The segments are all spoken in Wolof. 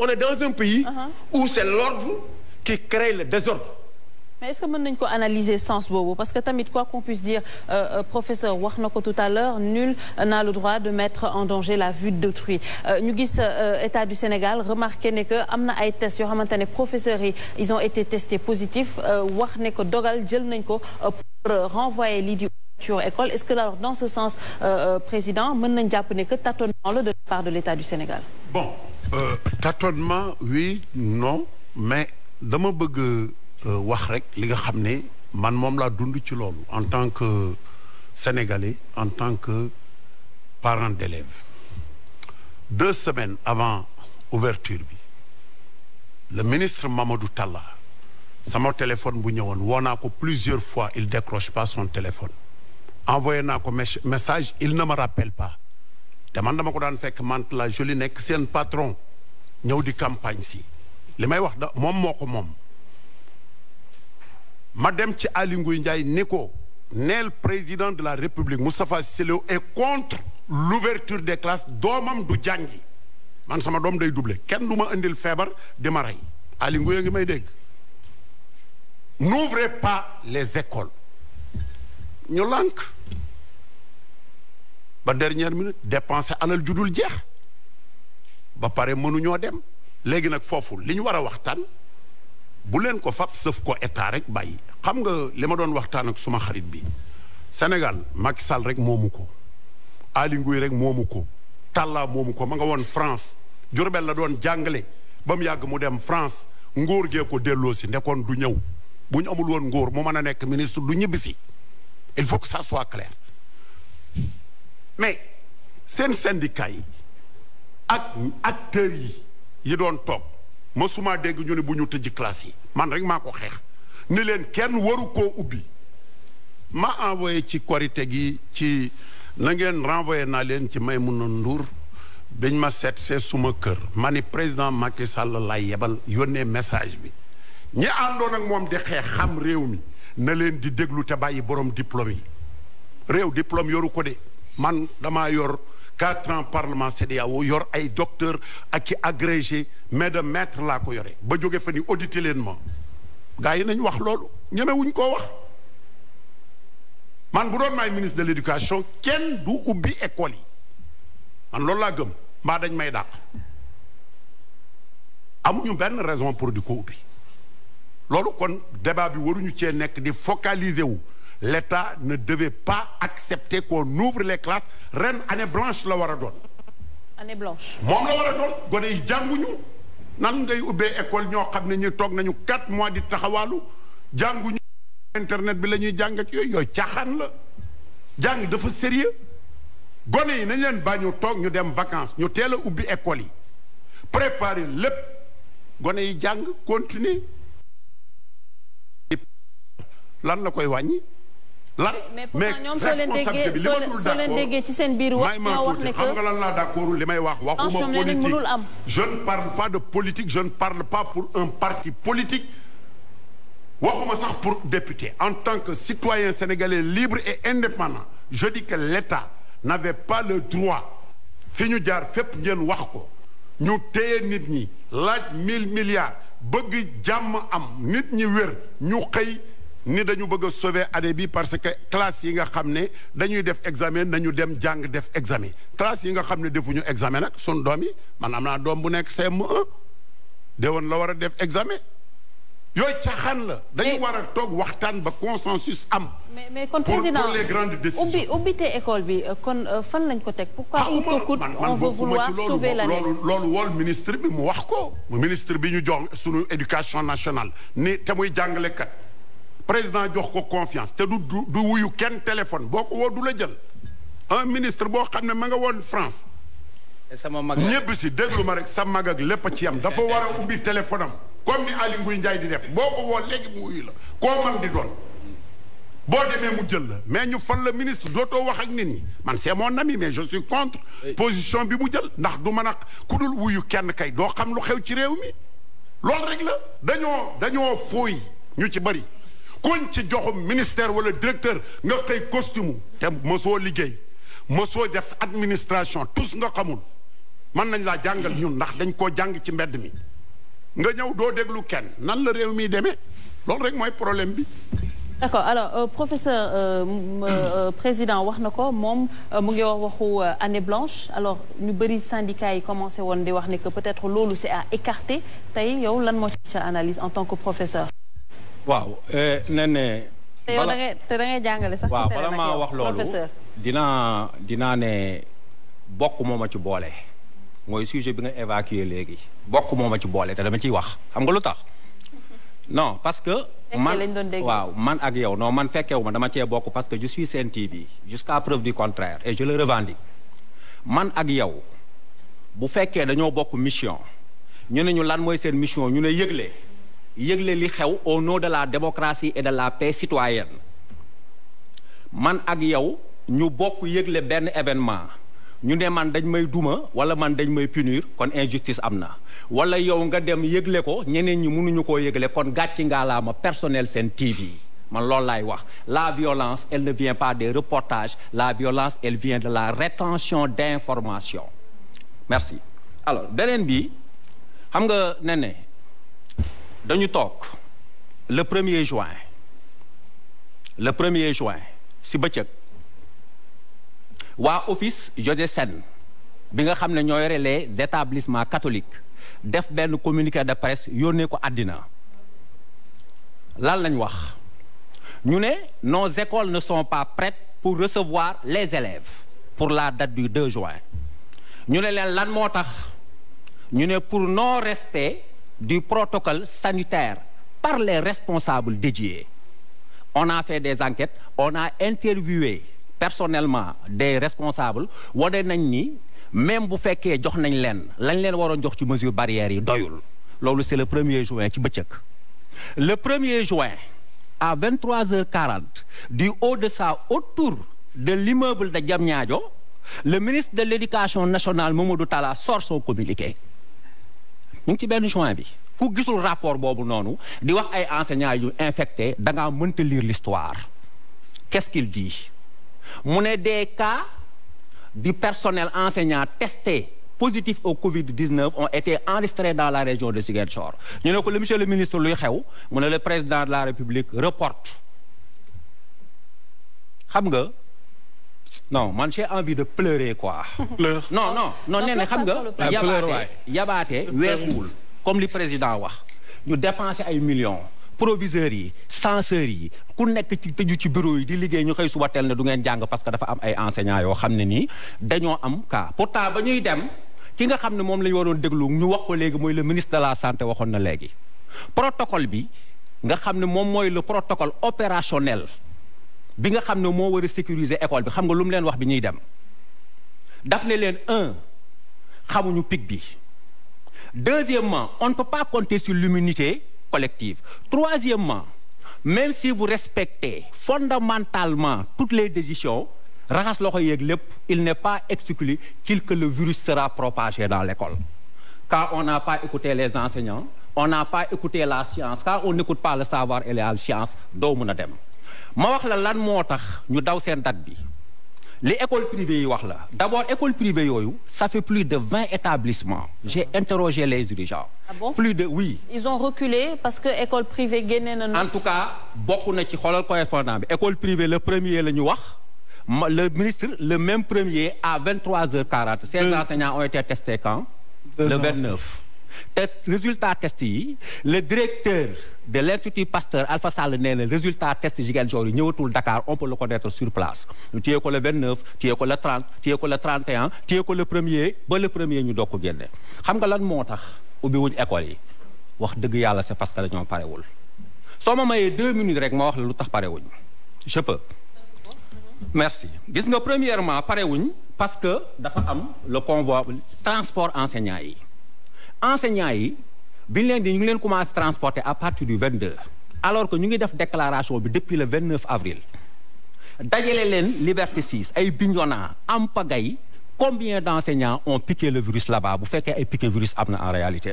on est dans un pays où c'est l'ordre qui crée le désordre. Mais est-ce que mën nañ ko analyser sens boobu parce que tamit quoi qu'on puisse dire professeur wax na ko tout à l'heure nul n'a le droit de mettre en danger la vie d'autrui ñu gis État du Sénégal remarqué ne que am na ay tests yoo xamante ne professeurs yi ils ont été testés positifs wax ne ko dogal jël nañ ko pour renvoyer lii di école est-ce que alors dans ce sens président mën nañ jàpp ne que tâtonnement la de la part de l'État du Sénégal. Bon tâtonnement oui non mais dama bëgg wax rek li nga xam ne man moom laa dund ci loolu en tant que Sénégalais en tant que parent d'élève 2 semaines avant ouverture bi le ministre Mamadou Talla sama téléphone bu ñëwoon woo naa ko plusieurs fois il décroche pas son téléphone envoyé naa ko message il ne me rappelle pas te man dama ko daan fekk Mantes la Jolie nekk seen patron ñëw di campagne si li may wax da moom moo ko moom ma dem ci Aly Ngouille Ndiaye ni ko neel président de la République Moustapha Cissé Lo est contre l'ouverture des classes doomam du jàngi man sama doom day doublé kenn du ma indil feebar di ma rey Aly Ngouille ngi may dégg n'ouvrez pas les écoles ñu lànk ba dernière minute dépenser alal judul jeex ba pare mënuñoo dem léegi nag foofu li ñu war a waxtaan bu leen ko fab sëf ko état rek bàyyi xam nga li ma doon waxtaan ak suma xarit bi Sénégal Macky Sall rek moomu ko Aly Ngouille rek moomu ko Talla moomu ko ma nga woon France Diourbel la doon jàngale ba mu yàgg mu dem France ngóor gee ko delloo si nekkoon du ñëw bu ñu amul woon ngóor mu mën a nekk ministre du ñibbisi il faut que ça soit clair mais seen syndicat yi ak acteurs yi doon toog mësuma dégg ñu ne bu ñu tëj classe yi man rek maa ko xeex ni leen kenn waru koo ubbi ma envoyé ci korite gi ci na ngeen renvoyé naa leen ci Maïmouna Ndour dañ ma seet see suma kër ma ni président Macky Sall lay yebal yónnee message bi ñi àndoon ak moom di xeex xam réew mi na leen di déglu te bàyyi borom diplôme yi réew diplôme yoru ko de man damaa yor 4 ans parlement CEDEAO yor ay docteur ak ki agrégé mais de maître laa ko yore ba jóge fa ni audité leen ma gars yi nañ wax loolu ñemewuñ koo wax man bu doon maay ministre de l'éducation kenn du ubbi école yi man loolu laa gëm mbaa dañ may dàq amuñu benn raison pour di ko ubbi loolu kon débat bi waruñu cee nekk di focaliser wu l'État ne devait pas accepter qu'on ouvre les classes ren année blanche la war a doon. année blanche. moom la war a doon gone yi jànguñu nan ngay ubbee école ñoo xam ne ñu toog nañu 4 mois di taxawaalu jànguñu internet bi la ñuy jàng ak yooyu caaxaan la jàng dafa sérieux gone yi nañ leen bañu toog ñu dem vacances ñu teel a ubbi école yi préparer lépp gone yi jàng continuer lan la koy wàññi. lan mais pourtant ñoom soo leen déggee ci seen biir wax ñoo wax ne que xam nga lan laa d'accord li may wax waxuma politique je ne parle pas de politique je ne parle pas pour un parti politique waxuma sax pour député en tant que citoyen sénégalais libre et indépendant je dis que l'État n'avait pas le droit fi ñu jaar fépp ngeen wax ko ñu téye nit ñi laaj 1000 milliards bëgg jàmm am nit ñi wér ñu xëy ni dañu bëgg a sauver année bi parce que classe yi nga xam ne dañuy def examen nañu dem jàng def examen classe yi nga xam ne defuñu examen nag sun doom yi man am naa doom bu nekk CM1 de woon la war a def examen yooyu caaxaan la dañu war a toog waxtaan ba consensus am. mais kon président pour les grandes décisions ubbite école bi kon fan lañ ko teg. pourquoi il faut que on veut vouloir sauver l'année loolu wool ministre bi mu wax ko. ministre bi ñu jox sunu éducation nationale ni te muy jàngalekat. président jox ko confiance te du wuyu kenn téléphone boo ko woo du la jël un ministre boo xam ne ma nga woon France sama mag ñëpp si déglu ma rek sa mag ak lépp ci yam dafa war a ubbi téléphone am comme ni Aly Ngouille Ndiaye di def boo ko woo léegi mu wuyu la koo man di doon boo demee mu jël la mais ñu fal la ministre dootoo wax ak nit ñi man c'est mon ami mais je suis contre position bi mu jël ndax du mën a ku dul wuyu kenn kay doo xam lu xew ci réew mi loolu rek la dañoo fooy ñu ci bëri kuñ ci joxum ministère wala directeur nga xëy costume te mosoo liggéey mosoo def administration tous nga xamul mën nañ laa jàngal ñun ndax dañ koo jàng ci mbedd mi nga ñëw doo déglu kenn nan la réew mi demee loolu rek mooy problème bi. d'accord alors professeur président wax na ko moom mu ngi wax waxu année blanche alors ñu bëri syndicats yi commencé woon di wax ne que peut-être loolu c'est à écarter tey yow lan moo ci sa analyse en tant que professeur. waaw ne te yow da ngay jàngale sax. waaw bala maa wax loolu dinaa ne bokk moo ma ci boole mooy sujet bi nga évacué léegi bokk moo ma ci boole te dama ciy wax xam nga lu tax non parce que. man ak yow non man fekkewu ma dama cee bokk parce que je suis Sen TV jusqu'à preuve du contraire et je le revendique man ak yow bu fekkee dañoo bokk mission ñu ne ñu lan mooy seen mission ñu ne yëgle li xew au nom de la démocratie et de la paix citoyenne man ak yow ñu bokk yëgle benn événement ñu ne man dañ may duma wala man dañ may punir kon injustice am na wala yow nga dem yëgle ko ñeneen ñi mënuñu koo yëgle kon gàcci ngaa laa ma personnel Sen TV man loolu laay wax la violence elle ne vient pas des reportages la violence elle vient de la rétention d'information merci. alors beneen bi xam nga ne dañu toog le 1er juin si bëccëg waa office José-Sen bi nga xam ne ñoo yore les établissements catholiques def benn communiqué de presse yónnee ko àddina lan lañ wax ñu ne nos écoles ne sont pas prêtes pour recevoir les élèves pour la date du 2 juin ñu ne leen lan moo tax ñu ne pour non respect du protocole sanitaire par les responsables dédiés on a fait des enquêtes on a interviewé personnellement des responsables wane nañ ni même bu fekkee jox nañ leen lañ leen waroon jox ci mesures barrières yi doyul loolu c'est le 1er juin ci bëccëg le 1er juin à 23h40 du haut de sa haute tour de l'immeuble de Diamniadio le ministre de l'éducation nationale Mamadou Talla sort son communiqué ñu ngi ci benn juin bi ku gisul rapport boobu noonu di wax ay enseignants yu infectés da ngaa mënta lire l'histoire qu'est-ce qu'il dit mu ne des cas du personnel enseignant testé positif au Covid-19 ont été enregistrés dans la région de Ziguinchor ñu ne ko monsieur le ministre luy xew mu ne le président de la République reporte xam nga non man j'ai envie de pleurer quoi. non nee na xam nga yabaate weesuwul comme li président wax ñu dépenser ay millions proviseurs yi censeurs yi ku nekk ci tëju ci bureau yi di liggéey ñu xëy suba teel ne du ngeen jàng parce que dafa am ay enseignants yoo xam ne nii dañoo am cas pourtant ba ñuy dem ki nga xam ne moom la ñu waroon déglu ñu wax ko léegi mooy le ministre de la santé waxoon na léegi protocole bi nga xam ne moom mooy le protocole opérationnel bi nga xam ne moo war a sécuriser école bi xam nga lu mu leen wax bi ñuy dem daf ne leen xamuñu pic bi deuxièmement on ne peut pas compter sur l'immunité collective troisièmement même si vous respectez fondamentalement toutes les décisions raxas loxo yeeg lépp il n'est pas exclu que le virus sera propagé dans l'école quand on n'a pas écouté les enseignants on n'a pas écouté la science quand on n'écoute pas le savoir et la science doo mën a dem ma wax la lan moo tax ñu daw seen date bi li école privée yi wax la d'abord école privée yooyu ça fait plus de 20 établissements j'ai interrogé les dirigeants. Ah bon? Plus de oui. Ils ont reculé parce que école privée génne na note. En tout cas bokk na ci xoolal correspondant bi école privée le premier la ñu wax le ministre le même premier à 23h40 ces enseignants ont été testés quand? Le 29. te résultat test yi le directeur de l'Institut Pasteur Alpha Sall nee na résultat test Ziguinchor yi ñëwatul Dakar on peut le connaître sur place ñu téye ko le 29 téye ko le 30 téye ko le 31 téye ko le premier ba le premier ñu doog ko génne xam nga lan moo tax ubbi wuñ école yi wax dëgg yàlla c'est parce que dañoo parewul soo ma mayee 2 minutes rek ma wax la lu tax parewuñ je peux merci gis nga premièrement parewuñ parce que dafa am le convoi transport enseignants yi enseignants yi bi ñu ngi leen commencé transporter à partir du 22 alors que ñu ngi def déclaration bi depuis le 29 avril dajale leen Liberté 6 ay Bignona am pagay combien d'enseignants ont piqué le virus là-bas bu fekkee ay piqué virus am na en réalité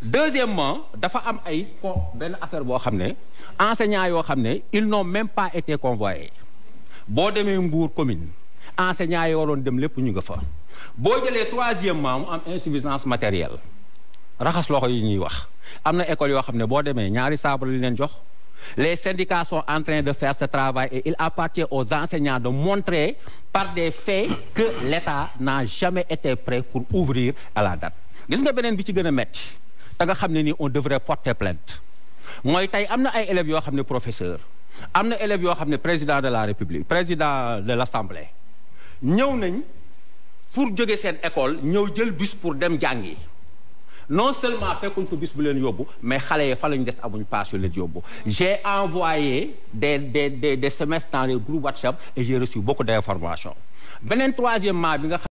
deuxièmement dafa am ay benn affaire boo xam ne enseignants yoo xam ne ils n'ont même pas été convoyés boo demee Mbour commune enseignants yi waroon dem lépp ñu nga fa boo jëlee troisièmement mu am insuffisance matérielle raxas loxo yi ñuy wax am na école yoo xam ne boo demee ñaari saabu li leen jox les syndicats sont en train de faire ce travail et il appartient aux enseignants de montrer par des faits que l'État n'a jamais été prêt pour ouvrir à la date. gis nga beneen bi ci gën a metti te nga xam ne ni on devrait porter plainte mooy tey am na ay élèves yoo xam ne professeur am na élèves yoo xam ne président de la République président de l'Assemblée ñëw nañ pour jóge seen école ñëw jël bus pour dem jàngi non seulement fekkuñ ko bis bu leen yóbbu mais xale yi fa lañ des amuñ paas yu leen yóbbu j'ai envoyé des semestres dans les groupes WhatsApp et j'ai reçu beaucoup d'informations beneen troisièmement bi nga